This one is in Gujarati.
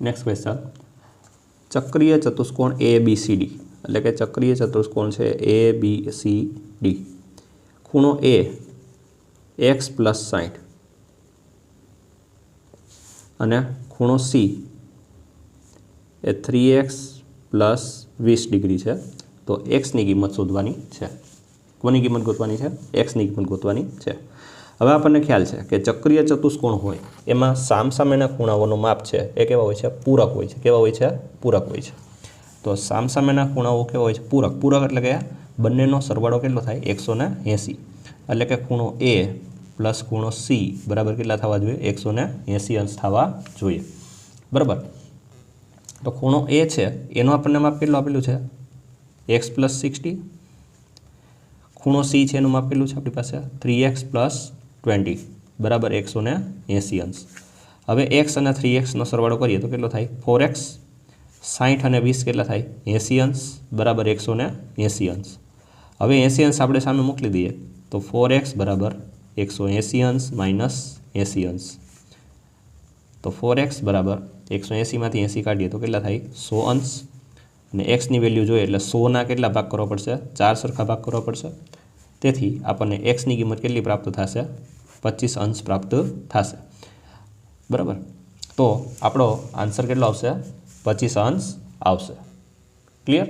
નેક્સ્ટ ક્વેશ્ચન, ચક્રીય ચતુષ્કોણ ABCD એટલે કે ચક્રીય ચતુષ્કોણ છે ABCD, ખૂણો A x+60 અને ખૂણો C એ 3x+20 ડિગ્રી છે. તો એક્સની કિંમત શોધવાની છે. કોની કિંમત ગોતવાની છે? એક્સની કિંમત ગોતવાની છે. હવે આપણને ખ્યાલ છે કે ચક્રીય ચતુષ્કોણ હોય એમાં સામસામેના ખૂણાઓનું માપ છે એ કેવા હોય છે? પૂરક હોય છે. કેવા હોય છે? પૂરક હોય છે. તો સામસામેના ખૂણાઓ કેવા હોય છે? પૂરક. પૂરક એટલે કે બંનેનો સરવાળો કેટલો થાય? 180. એટલે કે ખૂણો A પ્લસ ખૂણો C બરાબર કેટલા થવા જોઈએ? 180 અંશ થવા જોઈએ. બરાબર. તો ખૂણો A છે એનો આપણને માપ કેટલું આપેલું છે? x+60. ખૂણો C છે એનું માપ કેટલું છે આપણી પાસે? 3x+20 બરાબર 180 અંશ. હવે x અને 3xનો સરવાળો કરીએ તો કેટલો થાય? 4x. 60 અને 20 કેટલા થાય? 80 અંશ બરાબર 180 અંશ. હવે 80 અંશ આપણે સામે મોકલી દઈએ તો 4x બરાબર 180 અંશ માઇનસ 80 અંશ. તો 4x બરાબર 180માંથી 80 કાઢીએ તો કેટલા થાય? 100 અંશ. અને એક્સની વેલ્યુ જોઈએ એટલે 100ના કેટલા ભાગ કરવા પડશે? 4 સરખા ભાગ કરવા પડશે. તેથી આપણને એક્સની કિંમત કેટલી પ્રાપ્ત થશે? 25 અંશ પ્રાપ્ત થશે. બરાબર. તો આપણો આન્સર કેટલો આવશે? 25 અંશ આવશે. ક્લિયર?